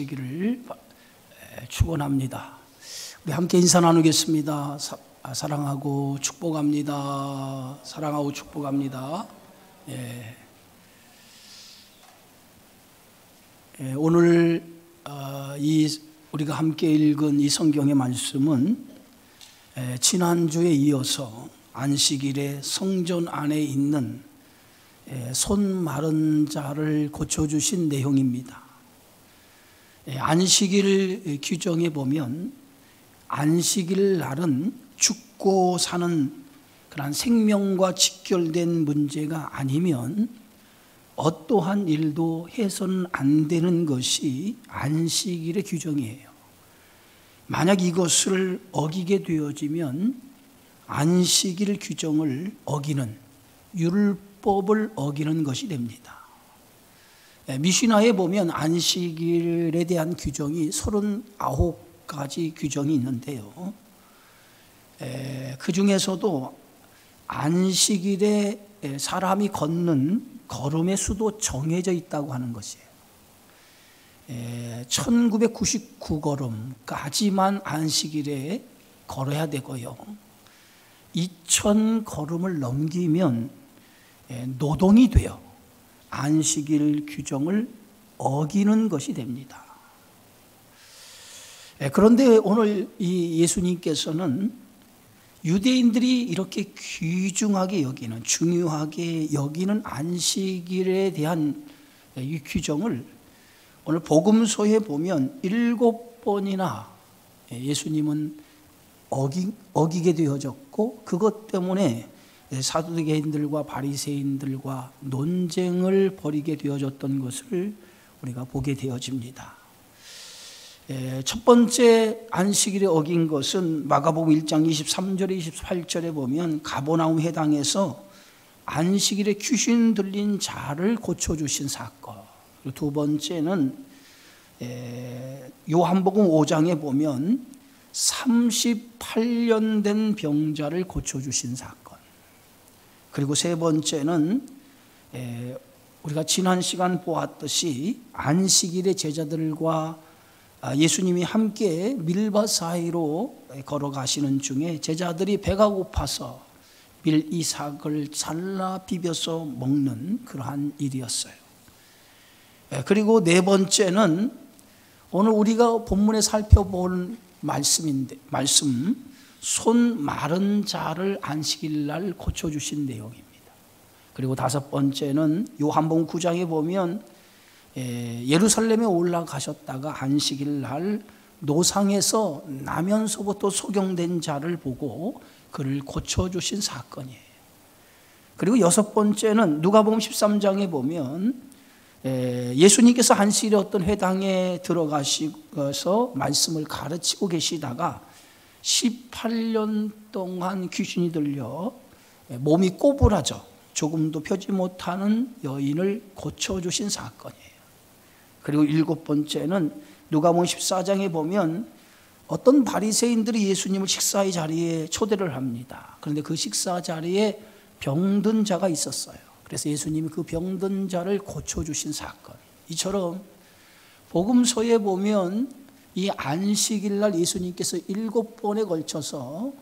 되기를 축원합니다. 우리 함께 인사 나누겠습니다. 사랑하고 축복합니다. 사랑하고 축복합니다. 오늘 우리가 함께 읽은 이 성경의 말씀은 지난주에 이어서 안식일에 성전 안에 있는 손 마른 자를 고쳐주신 내용입니다. 안식일 규정에 보면 안식일 날은 죽고 사는 그런 생명과 직결된 문제가 아니면 어떠한 일도 해서는 안 되는 것이 안식일의 규정이에요. 만약 이것을 어기게 되어지면 안식일 규정을 어기는, 율법을 어기는 것이 됩니다. 미시나에 보면 안식일에 대한 규정이 39가지 규정이 있는데요. 그 중에서도 안식일에 사람이 걷는 걸음의 수도 정해져 있다고 하는 것이에요. 1999걸음까지만 안식일에 걸어야 되고요. 2000걸음을 넘기면 노동이 돼요. 안식일 규정을 어기는 것이 됩니다. 그런데 오늘 이 예수님께서는 유대인들이 이렇게 귀중하게 여기는, 중요하게 여기는 안식일에 대한 이 규정을 오늘 복음서에 보면 7번이나 예수님은 어기게 되어졌고, 그것 때문에 사두개인들과 바리새인들과 논쟁을 벌이게 되어졌던 것을 우리가 보게 되어집니다. 첫 번째 안식일에 어긴 것은 마가복음 1장 23절에 28절에 보면 가버나움 회당에서 안식일에 귀신 들린 자를 고쳐주신 사건. 그리고 두 번째는 요한복음 5장에 보면 38년 된 병자를 고쳐주신 사건. 그리고 세 번째는 우리가 지난 시간 보았듯이 안식일의 제자들과 예수님이 함께 밀밭 사이로 걸어가시는 중에 제자들이 배가 고파서 밀이삭을 잘라 비벼서 먹는 그러한 일이었어요. 그리고 네 번째는 오늘 우리가 본문에 살펴볼 말씀, 손 마른 자를 안식일 날 고쳐주신 내용입니다. 그리고 다섯 번째는 요한복음 9장에 보면 예루살렘에 올라가셨다가 안식일 날 노상에서 나면서부터 소경된 자를 보고 그를 고쳐주신 사건이에요. 그리고 여섯 번째는 누가복음 13장에 보면 예수님께서 안식일에 어떤 회당에 들어가셔서 말씀을 가르치고 계시다가 18년 동안 귀신이 들려 몸이 꼬부라져 조금도 펴지 못하는 여인을 고쳐주신 사건이에요. 그리고 일곱 번째는 누가복음 14장에 보면 어떤 바리새인들이 예수님을 식사의 자리에 초대를 합니다. 그런데 그 식사 자리에 병든 자가 있었어요. 그래서 예수님이 그 병든 자를 고쳐주신 사건. 이처럼 복음서에 보면 이 안식일 날 예수님께서 7번에 걸쳐서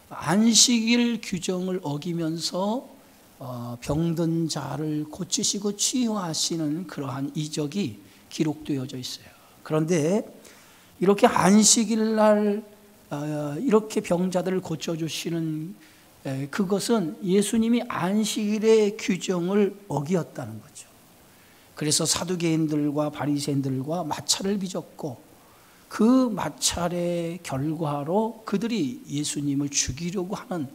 안식일 규정을 어기면서 병든 자를 고치시고 치유하시는 그러한 이적이 기록되어져 있어요. 그런데 이렇게 안식일 날 이렇게 병자들을 고쳐주시는 그것은 예수님이 안식일의 규정을 어기었다는 거죠. 그래서 사두개인들과 바리새인들과 마찰을 빚었고, 그 마찰의 결과로 그들이 예수님을 죽이려고 하는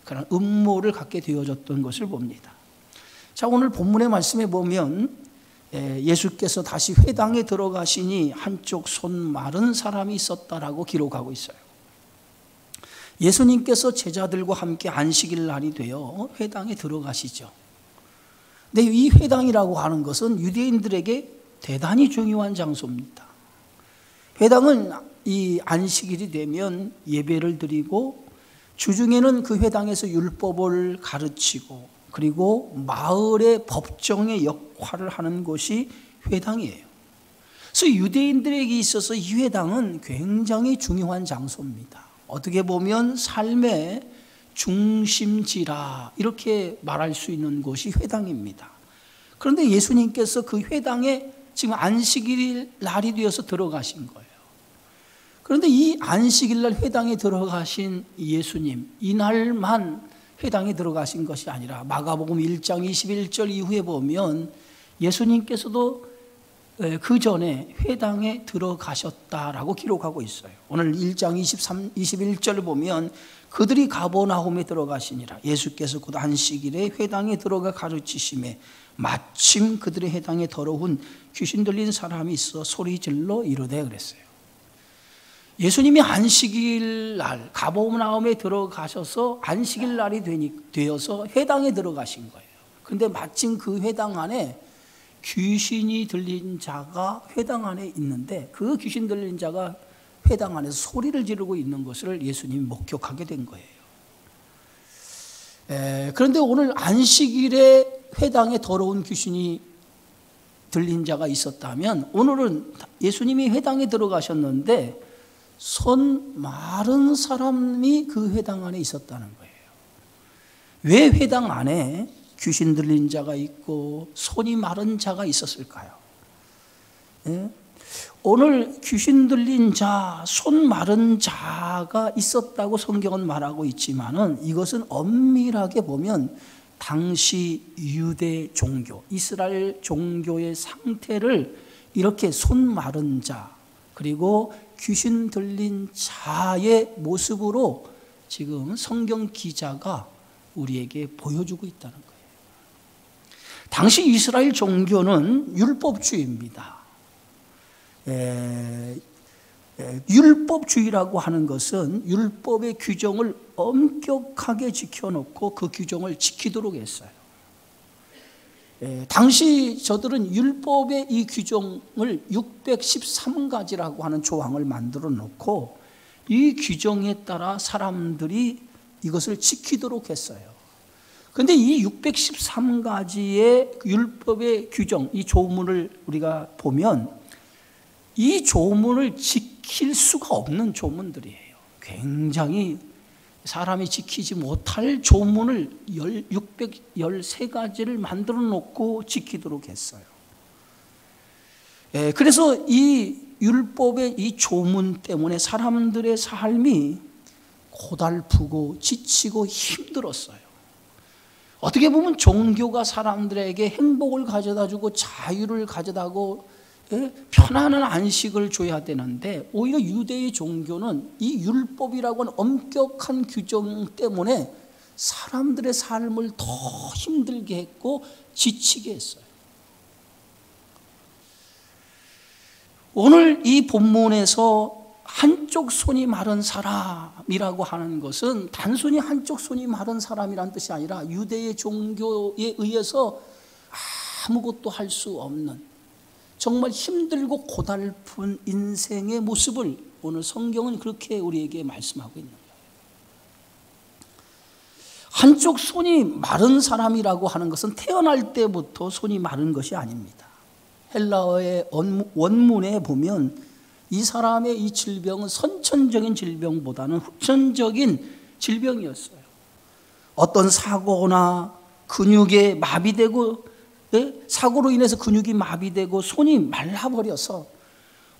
그런 음모를 갖게 되어졌던 것을 봅니다. 자, 오늘 본문의 말씀에 보면 예수께서 다시 회당에 들어가시니 한쪽 손 마른 사람이 있었다라고 기록하고 있어요. 예수님께서 제자들과 함께 안식일 날이 되어 회당에 들어가시죠. 근데 이 회당이라고 하는 것은 유대인들에게 대단히 중요한 장소입니다. 회당은 이 안식일이 되면 예배를 드리고 주중에는 그 회당에서 율법을 가르치고 그리고 마을의 법정의 역할을 하는 곳이 회당이에요. 그래서 유대인들에게 있어서 이 회당은 굉장히 중요한 장소입니다. 어떻게 보면 삶의 중심지라 이렇게 말할 수 있는 곳이 회당입니다. 그런데 예수님께서 그 회당에 지금 안식일 날이 되어서 들어가신 거예요. 그런데 이 안식일 날 회당에 들어가신 예수님, 이날만 회당에 들어가신 것이 아니라 마가복음 1장 21절 이후에 보면 예수님께서도 그 전에 회당에 들어가셨다라고 기록하고 있어요. 오늘 1장 21절을 보면 그들이 가버나움에 들어가시니라. 예수께서 곧 안식일에 회당에 들어가 가르치심에 마침 그들의 회당에 더러운 귀신 들린 사람이 있어 소리질러 이르되 그랬어요. 예수님이 안식일 날 가버나움에 들어가셔서 안식일 날이 되어서 회당에 들어가신 거예요. 그런데 마침 그 회당 안에 귀신이 들린 자가 회당 안에 있는데 그 귀신 들린 자가 회당 안에서 소리를 지르고 있는 것을 예수님이 목격하게 된 거예요. 그런데 오늘 안식일에 회당에 더러운 귀신이 들린 자가 있었다면 오늘은 예수님이 회당에 들어가셨는데 손 마른 사람이 그 회당 안에 있었다는 거예요. 왜 회당 안에 귀신 들린 자가 있고 손이 마른 자가 있었을까요? 오늘 귀신 들린 자, 손 마른 자가 있었다고 성경은 말하고 있지만은 이것은 엄밀하게 보면 당시 유대 종교, 이스라엘 종교의 상태를 이렇게 손 마른 자, 그리고 귀신 들린 자의 모습으로 지금 성경 기자가 우리에게 보여주고 있다는 거예요. 당시 이스라엘 종교는 율법주의입니다. 율법주의라고 하는 것은 율법의 규정을 엄격하게 지켜놓고 그 규정을 지키도록 했어요. 당시 저들은 율법의 이 규정을 613가지라고 하는 조항을 만들어 놓고 이 규정에 따라 사람들이 이것을 지키도록 했어요. 그런데 이 613가지의 율법의 규정, 이 조문을 우리가 보면 이 조문을 지킬 수가 없는 조문들이에요. 굉장히 사람이 지키지 못할 조문을 613가지를 만들어 놓고 지키도록 했어요. 그래서 이 율법의 이 조문 때문에 사람들의 삶이 고달프고 지치고 힘들었어요. 어떻게 보면 종교가 사람들에게 행복을 가져다주고 자유를 가져다고 편안한 안식을 줘야 되는데 오히려 유대의 종교는 이 율법이라고 하는 엄격한 규정 때문에 사람들의 삶을 더 힘들게 했고 지치게 했어요. 오늘 이 본문에서 한쪽 손이 마른 사람이라고 하는 것은 단순히 한쪽 손이 마른 사람이란 뜻이 아니라 유대의 종교에 의해서 아무것도 할 수 없는 정말 힘들고 고달픈 인생의 모습을 오늘 성경은 그렇게 우리에게 말씀하고 있는 거예요. 한쪽 손이 마른 사람이라고 하는 것은 태어날 때부터 손이 마른 것이 아닙니다. 헬라어의 원문에 보면 이 사람의 이 질병은 선천적인 질병보다는 후천적인 질병이었어요. 어떤 사고나 근육에 마비되고 사고로 인해서 근육이 마비되고 손이 말라버려서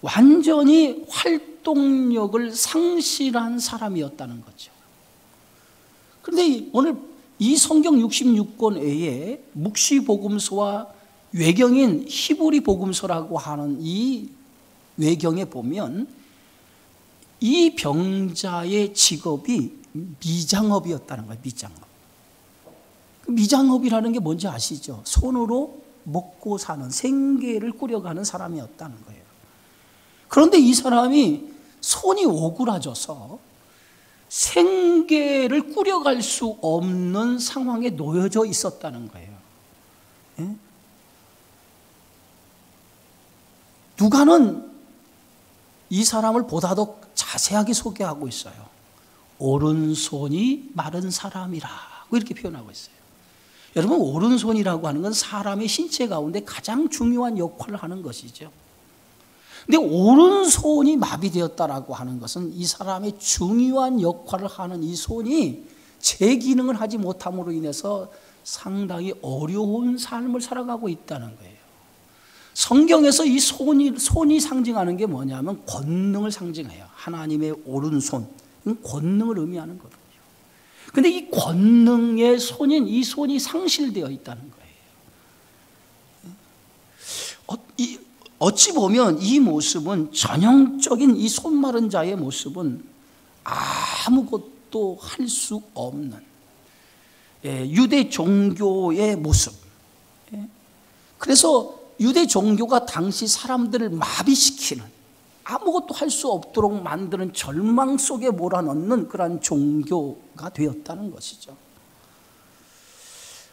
완전히 활동력을 상실한 사람이었다는 거죠. 그런데 오늘 이 성경 66권 외에 묵시복음서와 외경인 히브리 복음서라고 하는 이 외경에 보면 이 병자의 직업이 미장업이었다는 거예요. 미장업. 미장업이라는 게 뭔지 아시죠? 손으로 먹고 사는 생계를 꾸려가는 사람이었다는 거예요. 그런데 이 사람이 손이 오그라져서 생계를 꾸려갈 수 없는 상황에 놓여져 있었다는 거예요. 누가는 이 사람을 보다 더 자세하게 소개하고 있어요. 오른손이 마른 사람이라고 이렇게 표현하고 있어요. 여러분, 오른손이라고 하는 건 사람의 신체 가운데 가장 중요한 역할을 하는 것이죠. 근데 오른손이 마비되었다라고 하는 것은 이 사람의 중요한 역할을 하는 이 손이 제 기능을 하지 못함으로 인해서 상당히 어려운 삶을 살아가고 있다는 거예요. 성경에서 이 손이 상징하는 게 뭐냐면 권능을 상징해요. 하나님의 오른손, 권능을 의미하는 거거든요. 근데 이 권능의 손인 이 손이 상실되어 있다는 거예요. 어찌 보면 이 모습은 전형적인 이 손 마른 자의 모습은 아무것도 할 수 없는 유대 종교의 모습. 그래서 유대 종교가 당시 사람들을 마비시키는, 아무것도 할 수 없도록 만드는 절망 속에 몰아넣는 그러한 종교가 되었다는 것이죠.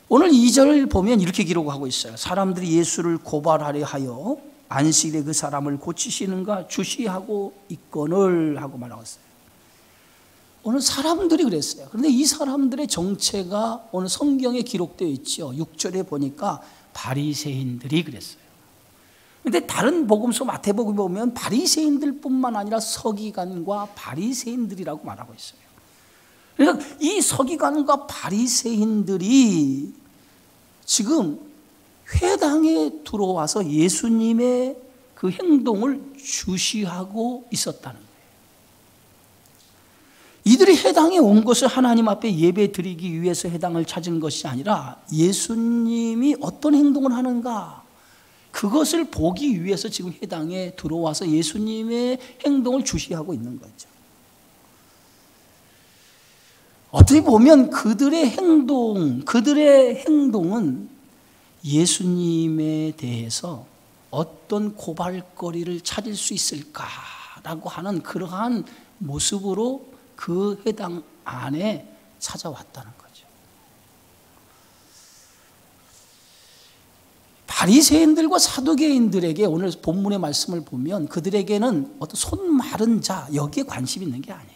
오늘 2절을 보면 이렇게 기록하고 있어요. 사람들이 예수를 고발하려 하여 안식일에 그 사람을 고치시는가 주시하고 있거늘 하고 말하고 있어요. 오늘 사람들이 그랬어요. 그런데 이 사람들의 정체가 오늘 성경에 기록되어 있죠. 6절에 보니까 바리새인들이 그랬어요. 그런데 다른 복음서 마태복음에 보면 바리새인들뿐만 아니라 서기관과 바리새인들이라고 말하고 있어요. 그러니까 이 서기관과 바리새인들이 지금 회당에 들어와서 예수님의 그 행동을 주시하고 있었다는 거예요. 이들이 회당에 온 것을 하나님 앞에 예배 드리기 위해서 회당을 찾은 것이 아니라 예수님이 어떤 행동을 하는가, 그것을 보기 위해서 지금 회당에 들어와서 예수님의 행동을 주시하고 있는 거죠. 어떻게 보면 그들의 행동은 예수님에 대해서 어떤 고발거리를 찾을 수 있을까라고 하는 그러한 모습으로 그 회당 안에 찾아왔다는 거죠. 바리새인들과 사두개인들에게 오늘 본문의 말씀을 보면 그들에게는 어떤 손 마른 자, 여기에 관심이 있는 게 아니에요.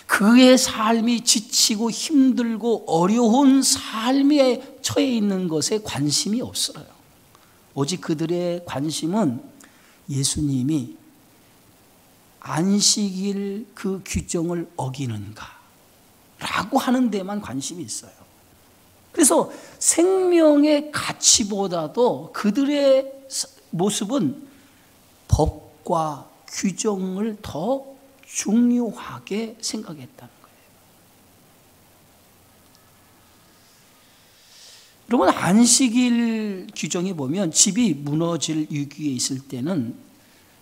그의 삶이 지치고 힘들고 어려운 삶에 처해 있는 것에 관심이 없어요. 오직 그들의 관심은 예수님이 안식일 그 규정을 어기는가 라고 하는 데만 관심이 있어요. 그래서 생명의 가치보다도 그들의 모습은 법과 규정을 더 중요하게 생각했다는 거예요. 여러분, 안식일 규정에 보면 집이 무너질 위기에 있을 때는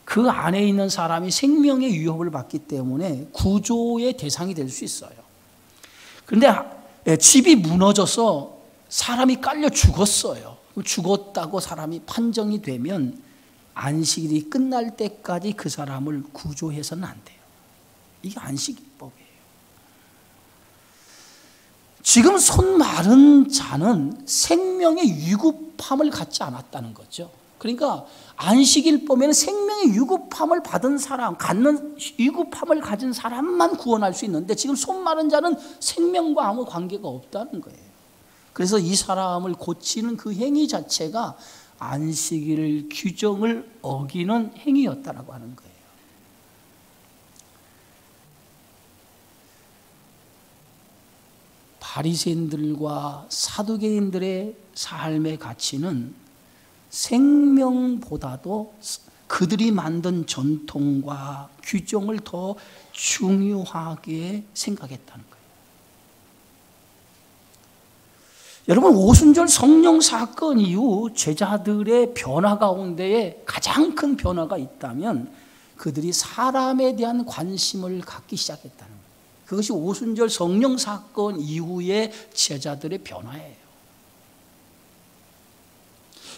그 안에 있는 사람이 생명의 위협을 받기 때문에 구조의 대상이 될 수 있어요. 그런데 집이 무너져서 사람이 깔려 죽었어요. 죽었다고 사람이 판정이 되면 안식일이 끝날 때까지 그 사람을 구조해서는 안 돼요. 이게 안식일법이에요. 지금 손 마른 자는 생명의 위급함을 갖지 않았다는 거죠. 그러니까 안식일법에는 생명의 위급함을 받은 사람, 위급함을 가진 사람만 구원할 수 있는데 지금 손 마른 자는 생명과 아무 관계가 없다는 거예요. 그래서 이 사람을 고치는 그 행위 자체가 안식일 규정을 어기는 행위였다라고 하는 거예요. 바리새인들과 사두개인들의 삶의 가치는 생명보다도 그들이 만든 전통과 규정을 더 중요하게 생각했다는 거예요. 여러분, 오순절 성령 사건 이후 제자들의 변화 가운데에 가장 큰 변화가 있다면 그들이 사람에 대한 관심을 갖기 시작했다는 거예요. 그것이 오순절 성령 사건 이후의 제자들의 변화예요.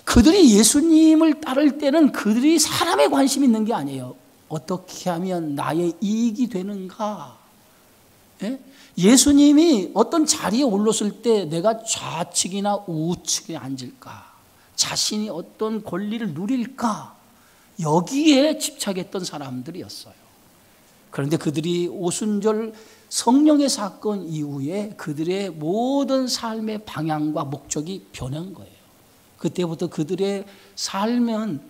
그들이 예수님을 따를 때는 그들이 사람에 관심이 있는 게 아니에요. 어떻게 하면 나의 이익이 되는가? 예수님이 어떤 자리에 올랐을 때 내가 좌측이나 우측에 앉을까? 자신이 어떤 권리를 누릴까? 여기에 집착했던 사람들이었어요. 그런데 그들이 오순절 성령의 사건 이후에 그들의 모든 삶의 방향과 목적이 변한 거예요. 그때부터 그들의 삶은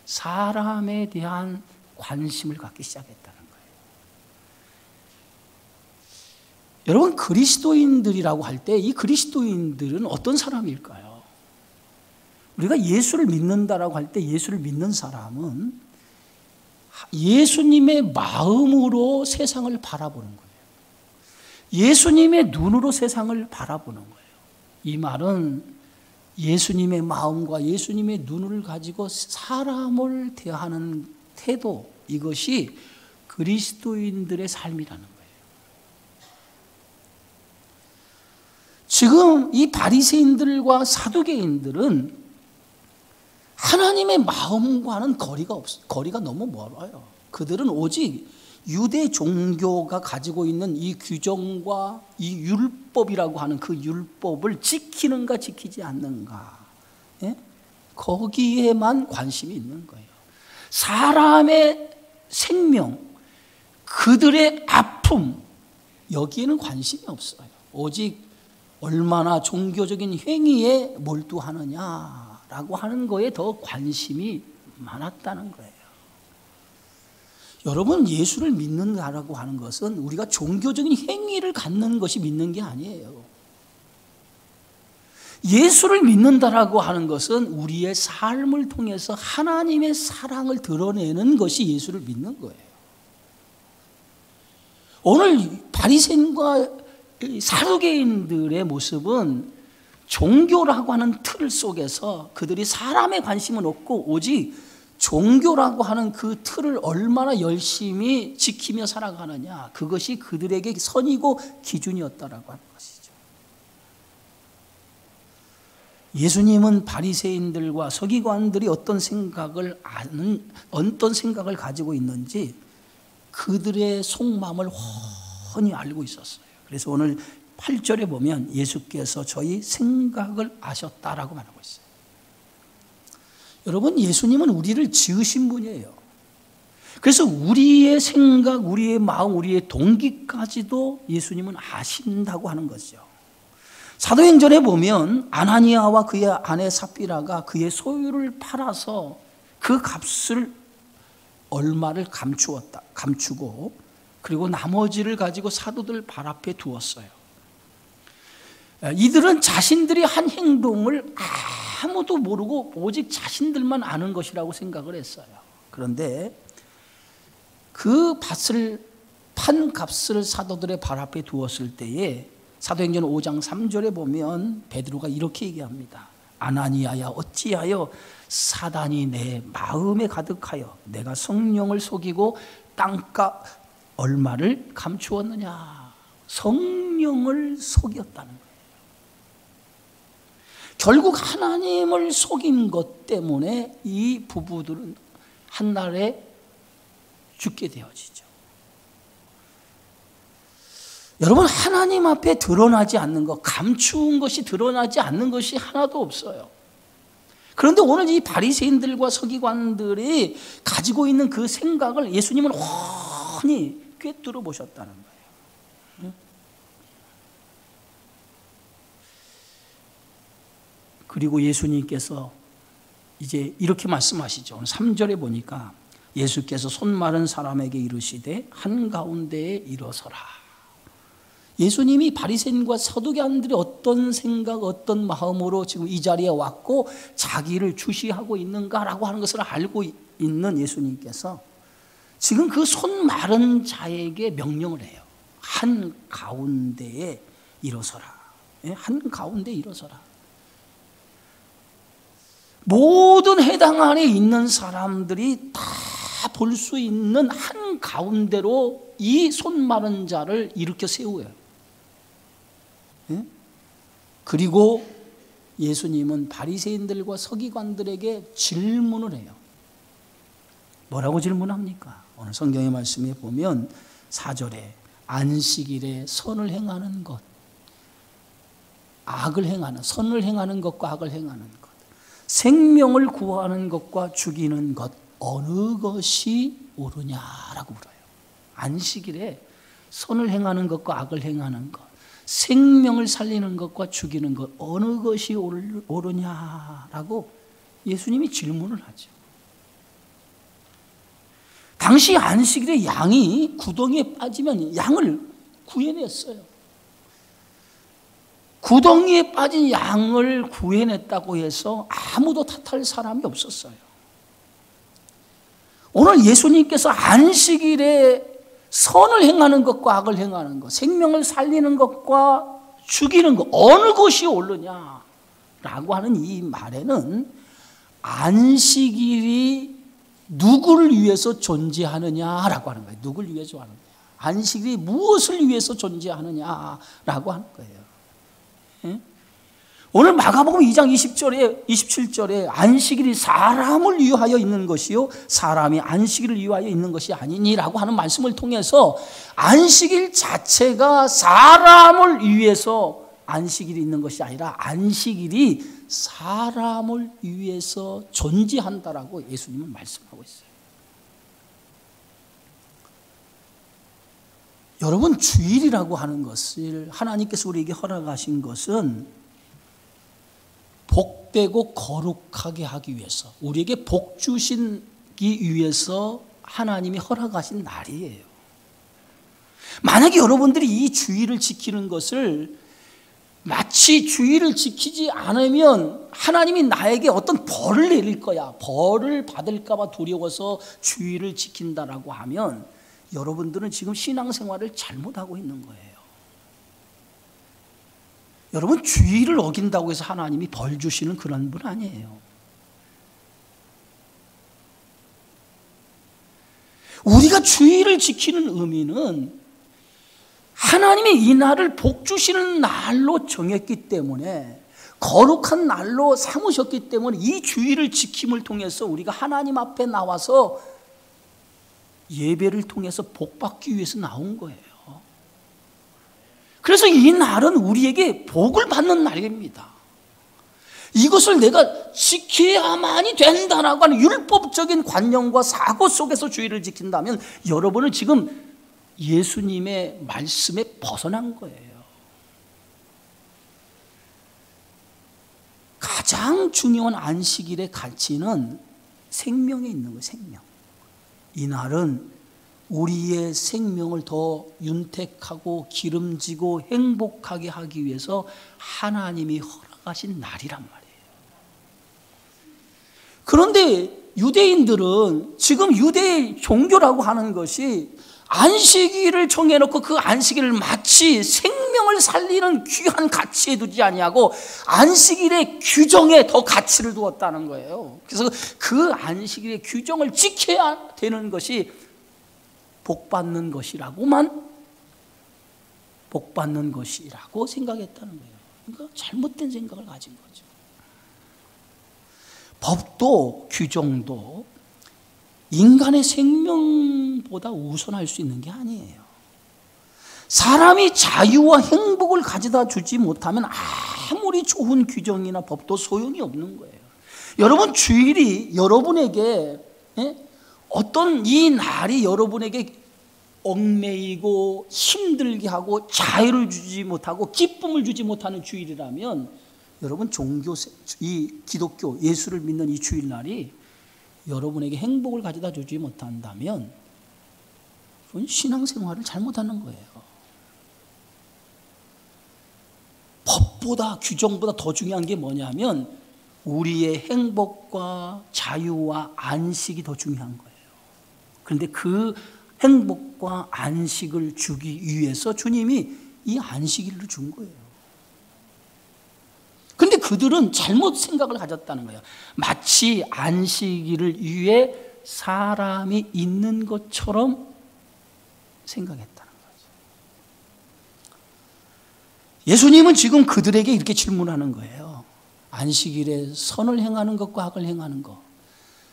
사람에 대한 관심을 갖기 시작했다는 거예요. 여러분, 그리스도인들이라고 할 때 이 그리스도인들은 어떤 사람일까요? 우리가 예수를 믿는다라고 할 때 예수를 믿는 사람은 예수님의 마음으로 세상을 바라보는 거예요. 예수님의 눈으로 세상을 바라보는 거예요. 이 말은 예수님의 마음과 예수님의 눈을 가지고 사람을 대하는 태도, 이것이 그리스도인들의 삶이라는 거예요. 지금 이 바리새인들과 사두개인들은 하나님의 마음과는 거리가 너무 멀어요. 그들은 오직 유대 종교가 가지고 있는 이 규정과 이 율법이라고 하는 그 율법을 지키는가 지키지 않는가, 예? 거기에만 관심이 있는 거예요. 사람의 생명, 그들의 아픔, 여기에는 관심이 없어요. 오직 얼마나 종교적인 행위에 몰두하느냐라고 하는 거에 더 관심이 많았다는 거예요. 여러분, 예수를 믿는다라고 하는 것은 우리가 종교적인 행위를 갖는 것이 믿는 게 아니에요. 예수를 믿는다라고 하는 것은 우리의 삶을 통해서 하나님의 사랑을 드러내는 것이 예수를 믿는 거예요. 오늘 바리새인과 사두개인들의 모습은 종교라고 하는 틀 속에서 그들이 사람의 관심은 없고 오직 종교라고 하는 그 틀을 얼마나 열심히 지키며 살아가느냐, 그것이 그들에게 선이고 기준이었다라고 하는 것이죠. 예수님은 바리새인들과 서기관들이 어떤 생각을 가지고 있는지 그들의 속마음을 훤히 알고 있었어요. 그래서 오늘 8절에 보면 예수께서 저희 생각을 아셨다라고 말하고 있어요. 여러분, 예수님은 우리를 지으신 분이에요. 그래서 우리의 생각, 우리의 마음, 우리의 동기까지도 예수님은 아신다고 하는 거죠. 사도행전에 보면 아나니아와 그의 아내 삽비라가 그의 소유를 팔아서 그 값을 얼마를 감추고 그리고 나머지를 가지고 사도들 발 앞에 두었어요. 이들은 자신들이 한 행동을 아무도 모르고 오직 자신들만 아는 것이라고 생각을 했어요. 그런데 그 판 값을 사도들의 발 앞에 두었을 때에 사도행전 5장 3절에 보면 베드로가 이렇게 얘기합니다. 아나니아야, 어찌하여 사단이 내 마음에 가득하여 내가 성령을 속이고 땅값 얼마를 감추었느냐. 성령을 속였다는 거예요. 결국 하나님을 속인 것 때문에 이 부부들은 한날에 죽게 되어지죠. 여러분, 하나님 앞에 드러나지 않는 것, 감추은 것이 드러나지 않는 것이 하나도 없어요. 그런데 오늘 이 바리새인들과 서기관들이 가지고 있는 그 생각을 예수님은 훤히 꿰뚫어 보셨다는 거예요. 그리고 예수님께서 이제 이렇게 말씀하시죠. 3절에 보니까 예수께서 손 마른 사람에게 이르시되 한가운데에 일어서라. 예수님이 바리새인과 서두개인들이 어떤 생각, 어떤 마음으로 지금 이 자리에 왔고 자기를 주시하고 있는가라고 하는 것을 알고 있는 예수님께서 지금 그 손 마른 자에게 명령을 해요. 한가운데에 일어서라. 한가운데에 일어서라. 모든 해당 안에 있는 사람들이 다 볼 수 있는 한 가운데로 이 손 마른 자를 일으켜 세워요. 그리고 예수님은 바리새인들과 서기관들에게 질문을 해요. 뭐라고 질문합니까? 오늘 성경의 말씀에 보면 4절에 안식일에 선을 행하는 것, 선을 행하는 것과 악을 행하는 것, 생명을 구하는 것과 죽이는 것, 어느 것이 옳으냐라고 물어요. 안식일에 선을 행하는 것과 악을 행하는 것, 생명을 살리는 것과 죽이는 것, 어느 것이 옳으냐라고 예수님이 질문을 하죠. 당시 안식일에 양이 구덩이에 빠지면 양을 구해냈어요. 구덩이에 빠진 양을 구해냈다고 해서 아무도 탓할 사람이 없었어요. 오늘 예수님께서 안식일에 선을 행하는 것과 악을 행하는 것, 생명을 살리는 것과 죽이는 것, 어느 것이 옳으냐라고 하는 이 말에는 안식일이 누구를 위해서 존재하느냐라고 하는 거예요. 누구를 위해서 하느냐. 안식일이 무엇을 위해서 존재하느냐라고 하는 거예요. 오늘 마가복음 2장 20절에 27절에 안식일이 사람을 위하여 있는 것이요 사람이 안식일을 위하여 있는 것이 아니니라고 하는 말씀을 통해서 안식일 자체가 사람을 위해서 안식일이 있는 것이 아니라 안식일이 사람을 위해서 존재한다라고 예수님은 말씀하고 있어요. 여러분, 주일이라고 하는 것을 하나님께서 우리에게 허락하신 것은 복되고 거룩하게 하기 위해서, 우리에게 복 주시기 위해서 하나님이 허락하신 날이에요. 만약에 여러분들이 이 주일을 지키는 것을 마치 주일을 지키지 않으면 하나님이 나에게 어떤 벌을 내릴 거야, 벌을 받을까 봐 두려워서 주일을 지킨다라고 하면 여러분들은 지금 신앙생활을 잘못하고 있는 거예요. 여러분, 주일을 어긴다고 해서 하나님이 벌 주시는 그런 분 아니에요. 우리가 주일을 지키는 의미는 하나님이 이 날을 복 주시는 날로 정했기 때문에, 거룩한 날로 삼으셨기 때문에 이 주일을 지킴을 통해서 우리가 하나님 앞에 나와서 예배를 통해서 복 받기 위해서 나온 거예요. 그래서 이 날은 우리에게 복을 받는 날입니다. 이것을 내가 지켜야만이 된다라고 하는 율법적인 관념과 사고 속에서 주일을 지킨다면 여러분은 지금 예수님의 말씀에 벗어난 거예요. 가장 중요한 안식일의 가치는 생명에 있는 거예요. 생명. 이 날은 우리의 생명을 더 윤택하고 기름지고 행복하게 하기 위해서 하나님이 허락하신 날이란 말이에요. 그런데 유대인들은 지금 유대 종교라고 하는 것이 안식일을 정해놓고 그 안식일을 마치 생명을 살리는 귀한 가치에 두지 아니하고 안식일의 규정에 더 가치를 두었다는 거예요. 그래서 그 안식일의 규정을 지켜야 되는 것이 복받는 것이라고만, 복받는 것이라고 생각했다는 거예요. 그러니까 잘못된 생각을 가진 거죠. 법도 규정도 인간의 생명보다 우선할 수 있는 게 아니에요. 사람이 자유와 행복을 가져다 주지 못하면 아무리 좋은 규정이나 법도 소용이 없는 거예요. 여러분, 주일이 여러분에게 어떤 이 날이 여러분에게 얽매이고 힘들게 하고 자유를 주지 못하고 기쁨을 주지 못하는 주일이라면 여러분, 이 기독교 예수를 믿는 이 주일날이 여러분에게 행복을 가져다 주지 못한다면 그건 신앙생활을 잘못하는 거예요. 법보다 규정보다 더 중요한 게 뭐냐면 우리의 행복과 자유와 안식이 더 중요한 거예요. 그런데 그 행복과 안식을 주기 위해서 주님이 이 안식일을 준 거예요. 그런데 그들은 잘못 생각을 가졌다는 거예요. 마치 안식일을 위해 사람이 있는 것처럼 생각했다는 거죠. 예수님은 지금 그들에게 이렇게 질문하는 거예요. 안식일에 선을 행하는 것과 악을 행하는 것,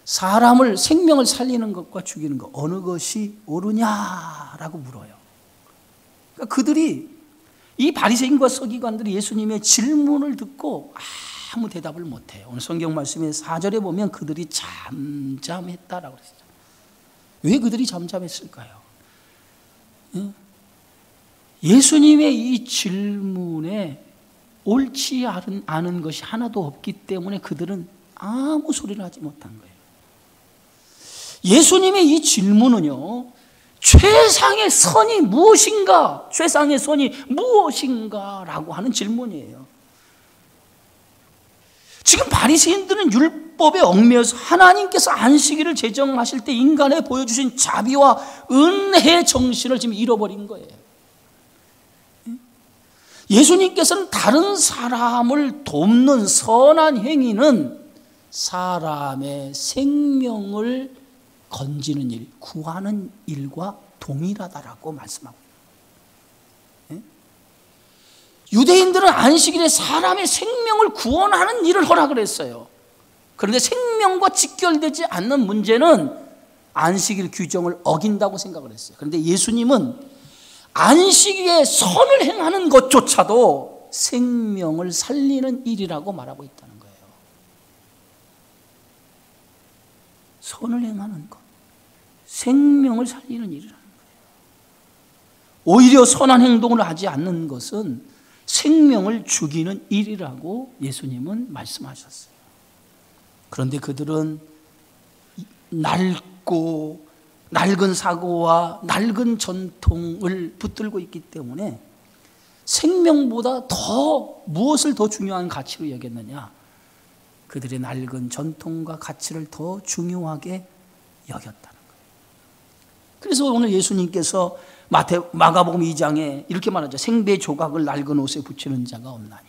사람을 생명을 살리는 것과 죽이는 것, 어느 것이 옳으냐라고 물어요. 그러니까 그들이, 이 바리새인과 서기관들이 예수님의 질문을 듣고 아무 대답을 못해요. 오늘 성경 말씀에 4절에 보면 그들이 잠잠했다라고 그랬어요. 왜 그들이 잠잠했을까요? 예수님의 이 질문에 옳지 않은 것이 하나도 없기 때문에 그들은 아무 소리를 하지 못한 거예요. 예수님의 이 질문은요, 최상의 선이 무엇인가? 최상의 선이 무엇인가라고 하는 질문이에요. 지금 바리새인들은 율법에 얽매여서 하나님께서 안식일을 제정하실 때 인간에 보여주신 자비와 은혜의 정신을 지금 잃어버린 거예요. 예수님께서는 다른 사람을 돕는 선한 행위는 사람의 생명을 건지는 일, 구하는 일과 동일하다라고 말씀하고 있어요. 유대인들은 안식일에 사람의 생명을 구원하는 일을 허락을 했어요. 그런데 생명과 직결되지 않는 문제는 안식일 규정을 어긴다고 생각을 했어요. 그런데 예수님은 안식일에 선을 행하는 것조차도 생명을 살리는 일이라고 말하고 있다는 거예요. 선을 행하는 것, 생명을 살리는 일이라는 거예요. 오히려 선한 행동을 하지 않는 것은 생명을 죽이는 일이라고 예수님은 말씀하셨어요. 그런데 그들은 낡은 사고와 낡은 전통을 붙들고 있기 때문에 생명보다 무엇을 더 중요한 가치로 여겼느냐? 그들의 낡은 전통과 가치를 더 중요하게 여겼다는 거예요. 그래서 오늘 예수님께서 마가복음 2장에 이렇게 말하죠. 생배 조각을 낡은 옷에 붙이는 자가 없나니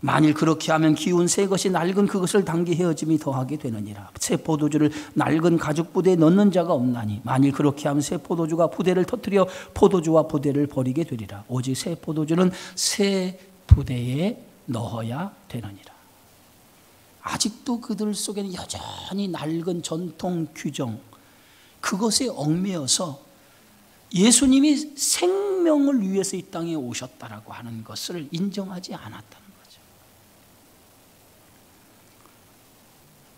만일 그렇게 하면 기운 새 것이 낡은 그것을 당기 헤어짐이 더하게 되느니라. 새 포도주를 낡은 가죽 부대에 넣는 자가 없나니 만일 그렇게 하면 새 포도주가 부대를 터뜨려 포도주와 부대를 버리게 되리라. 오직 새 포도주는 새 부대에 넣어야 되느니라. 아직도 그들 속에는 여전히 낡은 전통 규정, 그것에 얽매여서 예수님이 생명을 위해서 이 땅에 오셨다라고 하는 것을 인정하지 않았다는 거죠.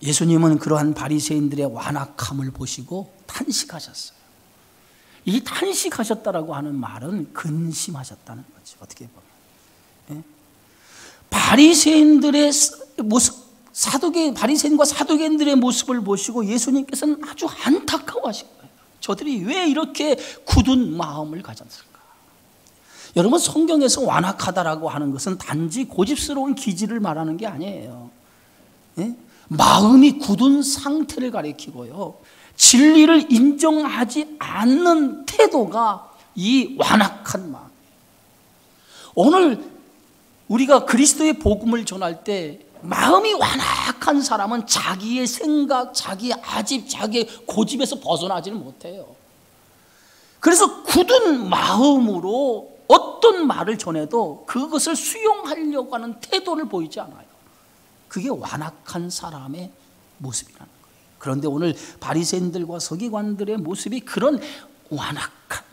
예수님은 그러한 바리새인들의 완악함을 보시고 탄식하셨어요. 이 탄식하셨다라고 하는 말은 근심하셨다는 거죠. 어떻게 보면 바리새인들의 모습, 바리새인과 사두개인들의 모습을 보시고 예수님께서는 아주 안타까워하신 거예요. 저들이 왜 이렇게 굳은 마음을 가졌을까? 여러분, 성경에서 완악하다라고 하는 것은 단지 고집스러운 기질을 말하는 게 아니에요. 마음이 굳은 상태를 가리키고요, 진리를 인정하지 않는 태도가 이 완악한 마음이에요. 오늘 우리가 그리스도의 복음을 전할 때 마음이 완악한 사람은 자기의 생각, 자기의 아집, 자기의 고집에서 벗어나지는 못해요. 그래서 굳은 마음으로 어떤 말을 전해도 그것을 수용하려고 하는 태도를 보이지 않아요. 그게 완악한 사람의 모습이라는 거예요. 그런데 오늘 바리새인들과 서기관들의 모습이 그런 완악한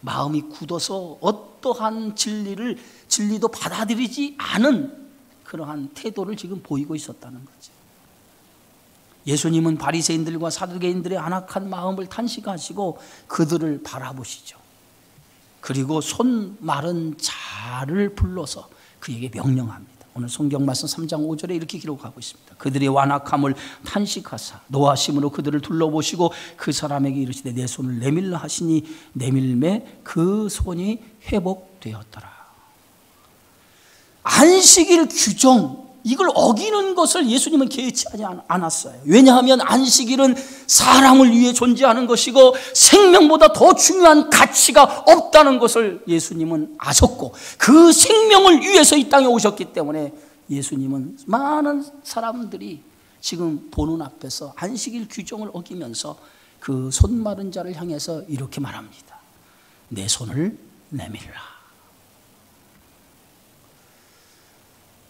마음이 굳어서 어떠한 진리도 받아들이지 않은 그러한 태도를 지금 보이고 있었다는 거죠. 예수님은 바리새인들과 사두개인들의 안악한 마음을 탄식하시고 그들을 바라보시죠. 그리고 손 마른 자를 불러서 그에게 명령합니다. 오늘 성경 말씀 3장 5절에 이렇게 기록하고 있습니다. 그들의 완악함을 탄식하사 노하심으로 그들을 둘러보시고 그 사람에게 이르시되 내 손을 내밀라 하시니 내밀매 그 손이 회복되었더라. 안식일 규정, 이걸 어기는 것을 예수님은 개의치하지 않았어요. 왜냐하면 안식일은 사람을 위해 존재하는 것이고 생명보다 더 중요한 가치가 없다는 것을 예수님은 아셨고, 그 생명을 위해서 이 땅에 오셨기 때문에 예수님은 많은 사람들이 지금 보는 앞에서 안식일 규정을 어기면서 그 손 마른 자를 향해서 이렇게 말합니다. 내 손을 내밀라.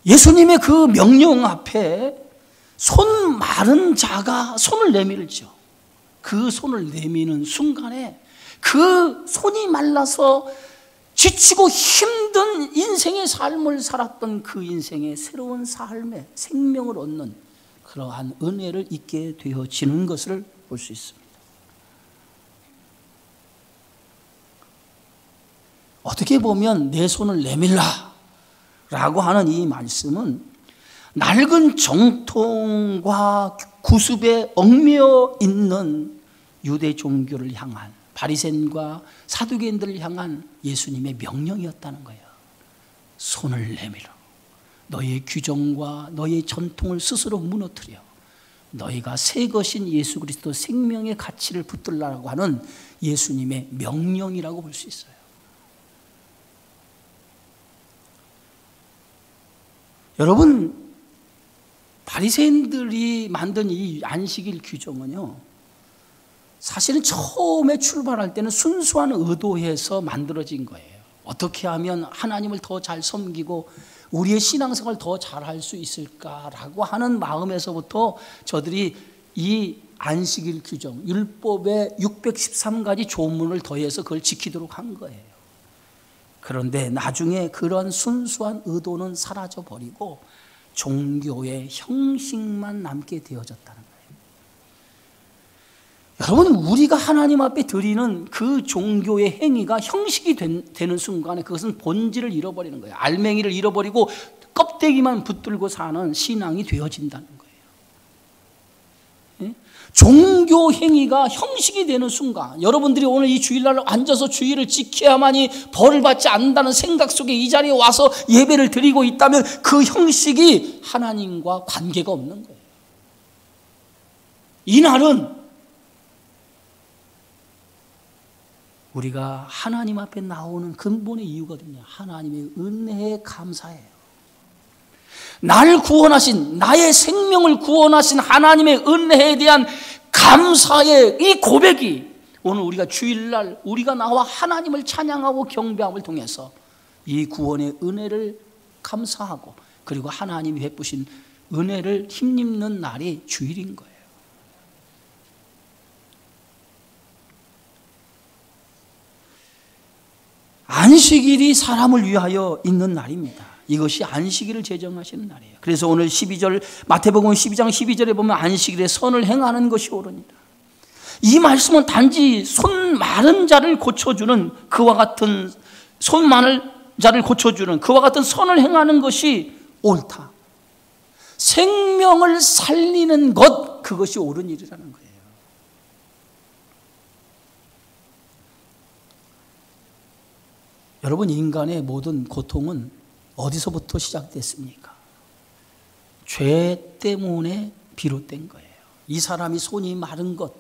예수님의 그 명령 앞에 손 마른 자가 손을 내밀죠. 그 손을 내미는 순간에 그 손이 말라서 지치고 힘든 인생의 삶을 살았던 그 인생의 새로운 삶에 생명을 얻는 그러한 은혜를 잊게 되어지는 것을 볼 수 있습니다. 어떻게 보면 내 손을 내밀라 라고 하는 이 말씀은 낡은 정통과 구습에 얽매여 있는 유대 종교를 향한, 바리새인과 사두개인들을 향한 예수님의 명령이었다는 거예요. 손을 내밀어 너의 규정과 너의 전통을 스스로 무너뜨려 너희가 새 것인 예수 그리스도 생명의 가치를 붙들라고 하는 예수님의 명령이라고 볼 수 있어요. 여러분, 바리새인들이 만든 이 안식일 규정은요, 사실은 처음에 출발할 때는 순수한 의도에서 만들어진 거예요. 어떻게 하면 하나님을 더 잘 섬기고 우리의 신앙생활을 더 잘할 수 있을까라고 하는 마음에서부터 저들이 이 안식일 규정, 율법에 613가지 조문을 더해서 그걸 지키도록 한 거예요. 그런데 나중에 그런 순수한 의도는 사라져버리고 종교의 형식만 남게 되어졌다는 거예요. 여러분, 우리가 하나님 앞에 드리는 그 종교의 행위가 형식이 되는 순간에 그것은 본질을 잃어버리는 거예요. 알맹이를 잃어버리고 껍데기만 붙들고 사는 신앙이 되어진다는 거예요. 종교 행위가 형식이 되는 순간, 여러분들이 오늘 이 주일날 앉아서 주일을 지켜야만이 벌을 받지 않는다는 생각 속에 이 자리에 와서 예배를 드리고 있다면 그 형식이 하나님과 관계가 없는 거예요. 이날은 우리가 하나님 앞에 나오는 근본의 이유거든요. 하나님의 은혜에 감사해요. 나를 구원하신, 나의 생명을 구원하신 하나님의 은혜에 대한 감사의 이 고백이 오늘 우리가 주일날 우리가 나와 하나님을 찬양하고 경배함을 통해서 이 구원의 은혜를 감사하고 그리고 하나님이 베푸신 은혜를 힘입는 날이 주일인 거예요. 안식일이 사람을 위하여 있는 날입니다. 이것이 안식일을 제정하시는 날이에요. 그래서 오늘 12절 마태복음 12장 12절에 보면 안식일에 선을 행하는 것이 옳으니라. 이 말씀은 단지 손 마른 자를 고쳐주는 그와 같은 손 마른 자를 고쳐주는 그와 같은 선을 행하는 것이 옳다. 생명을 살리는 것, 그것이 옳은 일이라는 거예요. 여러분, 인간의 모든 고통은 어디서부터 시작됐습니까? 죄 때문에 비롯된 거예요. 이 사람이 손이 마른 것,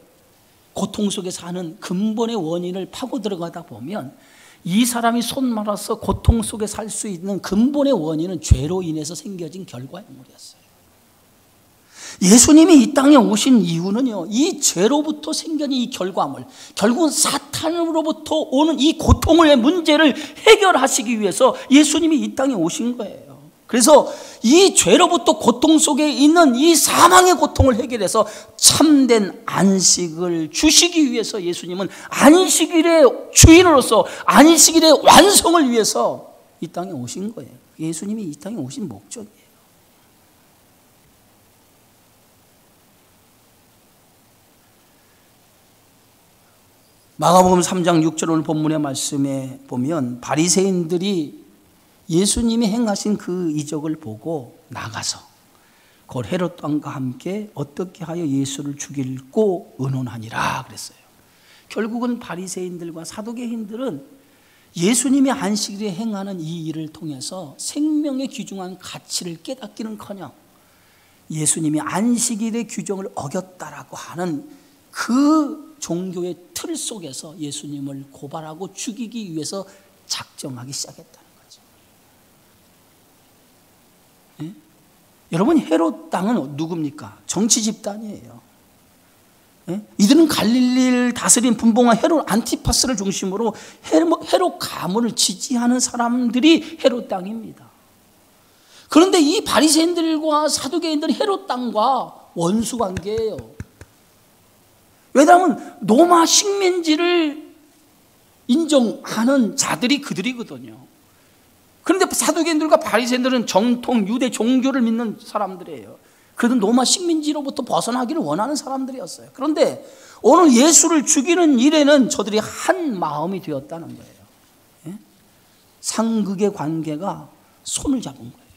고통 속에 사는 근본의 원인을 파고 들어가다 보면 이 사람이 손 말아서 고통 속에 살 수 있는 근본의 원인은 죄로 인해서 생겨진 결과물이었어요. 예수님이 이 땅에 오신 이유는요, 이 죄로부터 생겨진 이 결과물, 결국은 사탄으로부터 오는 이 고통의 문제를 해결하시기 위해서 예수님이 이 땅에 오신 거예요. 그래서 이 죄로부터 고통 속에 있는 이 사망의 고통을 해결해서 참된 안식을 주시기 위해서 예수님은 안식일의 주인으로서 안식일의 완성을 위해서 이 땅에 오신 거예요. 예수님이 이 땅에 오신 목적이에요. 마가복음 3장 6절 오늘 본문의 말씀에 보면 바리새인들이 예수님이 행하신 그 이적을 보고 나가서 곧 헤롯 왕과 함께 어떻게 하여 예수를 죽이고 의논하니라 그랬어요. 결국은 바리새인들과 사두개인들은 예수님이 안식일에 행하는 이 일을 통해서 생명의 귀중한 가치를 깨닫기는커녕 예수님이 안식일의 규정을 어겼다라고 하는 그 종교의 틀 속에서 예수님을 고발하고 죽이기 위해서 작정하기 시작했다는 거죠. 네? 여러분, 헤롯 땅은 누굽니까? 정치 집단이에요. 네? 이들은 갈릴리를 다스린 분봉한 헤롯 안티파스를 중심으로 헤롯 가문을 지지하는 사람들이 헤롯 땅입니다. 그런데 이 바리새인들과 사두개인들은 헤롯 땅과 원수 관계예요. 왜냐하면 로마 식민지를 인정하는 자들이 그들이거든요. 그런데 사두개인들과 바리새인들은 정통 유대 종교를 믿는 사람들이에요. 그들은 로마 식민지로부터 벗어나기를 원하는 사람들이었어요. 그런데 오늘 예수를 죽이는 일에는 저들이 한 마음이 되었다는 거예요. 상극의 관계가 손을 잡은 거예요.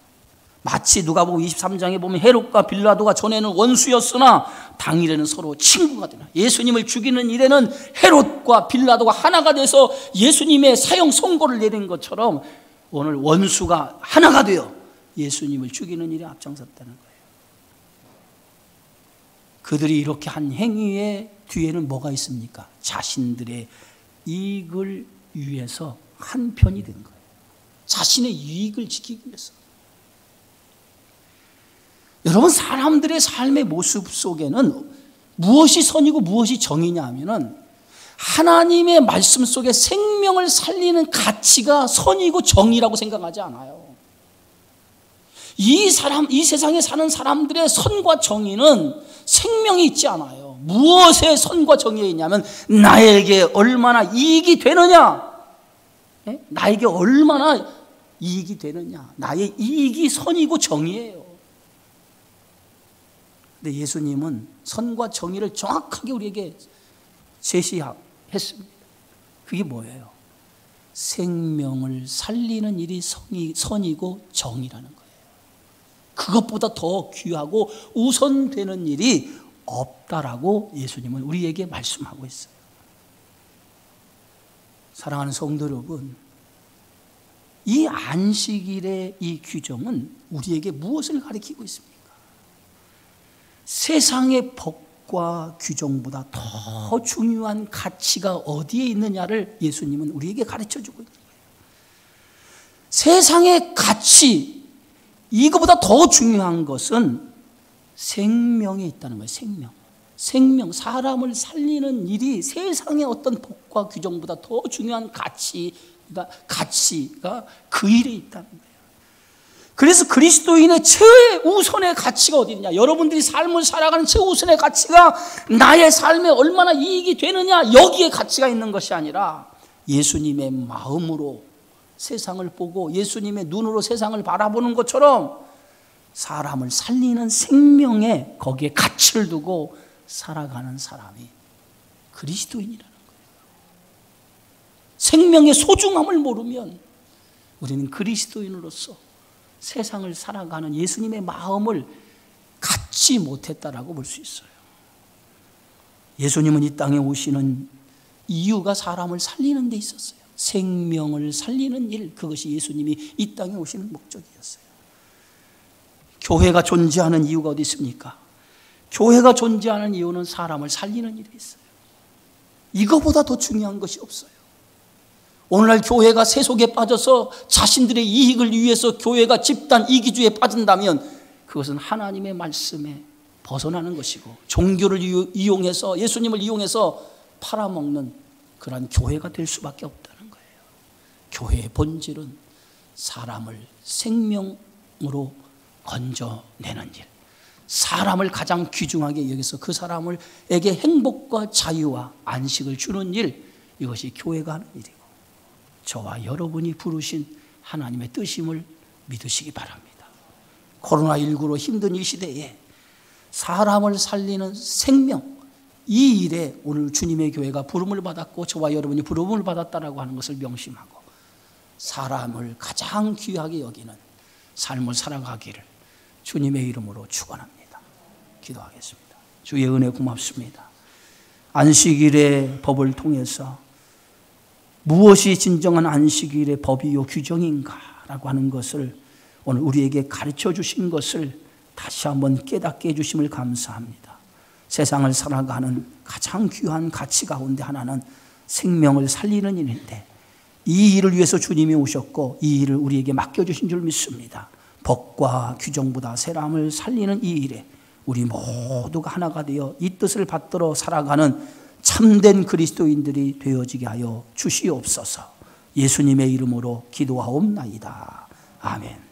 마치 누가복음 23장에 보면 헤롯과 빌라도가 전에는 원수였으나 당일에는 서로 친구가 되나. 예수님을 죽이는 일에는 헤롯과 빌라도가 하나가 돼서 예수님의 사형 선고를 내린 것처럼 오늘 원수가 하나가 되어 예수님을 죽이는 일에 앞장섰다는 거예요. 그들이 이렇게 한 행위의 뒤에는 뭐가 있습니까? 자신들의 이익을 위해서 한 편이 된 거예요. 자신의 이익을 지키기 위해서. 여러분, 사람들의 삶의 모습 속에는 무엇이 선이고 무엇이 정이냐 하면은 하나님의 말씀 속에 생명을 살리는 가치가 선이고 정이라고 생각하지 않아요. 이 세상에 사는 사람들의 선과 정의는 생명이 있지 않아요. 무엇에 선과 정의가 있냐면 나에게 얼마나 이익이 되느냐, 나에게 얼마나 이익이 되느냐, 나의 이익이 선이고 정의예요. 근데 예수님은 선과 정의를 정확하게 우리에게 제시했습니다. 그게 뭐예요? 생명을 살리는 일이 선이고 정의라는 거예요. 그것보다 더 귀하고 우선되는 일이 없다라고 예수님은 우리에게 말씀하고 있어요. 사랑하는 성도 여러분, 이 안식일의 이 규정은 우리에게 무엇을 가리키고 있습니까? 세상의 법과 규정보다 더 중요한 가치가 어디에 있느냐를 예수님은 우리에게 가르쳐주고 있는 거예요. 세상의 가치, 이거보다 더 중요한 것은 생명에 있다는 거예요. 생명, 사람을 살리는 일이 세상의 어떤 법과 규정보다 더 중요한 가치가 그 일에 있다는 거예요. 그래서 그리스도인의 최우선의 가치가 어디 있느냐? 여러분들이 삶을 살아가는 최우선의 가치가 나의 삶에 얼마나 이익이 되느냐, 여기에 가치가 있는 것이 아니라 예수님의 마음으로 세상을 보고 예수님의 눈으로 세상을 바라보는 것처럼 사람을 살리는 생명에 거기에 가치를 두고 살아가는 사람이 그리스도인이라는 거예요. 생명의 소중함을 모르면 우리는 그리스도인으로서 세상을 살아가는 예수님의 마음을 갖지 못했다라고 볼 수 있어요. 예수님은 이 땅에 오시는 이유가 사람을 살리는 데 있었어요. 생명을 살리는 일, 그것이 예수님이 이 땅에 오시는 목적이었어요. 교회가 존재하는 이유가 어디 있습니까? 교회가 존재하는 이유는 사람을 살리는 일이 있어요. 이거보다 더 중요한 것이 없어요. 오늘날 교회가 세속에 빠져서 자신들의 이익을 위해서 교회가 집단 이기주의에 빠진다면 그것은 하나님의 말씀에 벗어나는 것이고 종교를 이용해서 예수님을 이용해서 팔아먹는 그런 교회가 될 수밖에 없다는 거예요. 교회의 본질은 사람을 생명으로 건져내는 일, 사람을 가장 귀중하게 여기서 그 사람에게 행복과 자유와 안식을 주는 일, 이것이 교회가 하는 일이고 저와 여러분이 부르신 하나님의 뜻임을 믿으시기 바랍니다. 코로나19로 힘든 이 시대에 사람을 살리는 생명, 이 일에 오늘 주님의 교회가 부름을 받았고 저와 여러분이 부름을 받았다라고 하는 것을 명심하고 사람을 가장 귀하게 여기는 삶을 살아가기를 주님의 이름으로 축원합니다. 기도하겠습니다. 주의 은혜 고맙습니다. 안식일의 법을 통해서 무엇이 진정한 안식일의 법이요 규정인가라고 하는 것을 오늘 우리에게 가르쳐 주신 것을 다시 한번 깨닫게 해주심을 감사합니다. 세상을 살아가는 가장 귀한 가치 가운데 하나는 생명을 살리는 일인데 이 일을 위해서 주님이 오셨고 이 일을 우리에게 맡겨주신 줄 믿습니다. 법과 규정보다 사람을 살리는 이 일에 우리 모두가 하나가 되어 이 뜻을 받들어 살아가는 참된 그리스도인들이 되어지게 하여 주시옵소서. 예수님의 이름으로 기도하옵나이다. 아멘.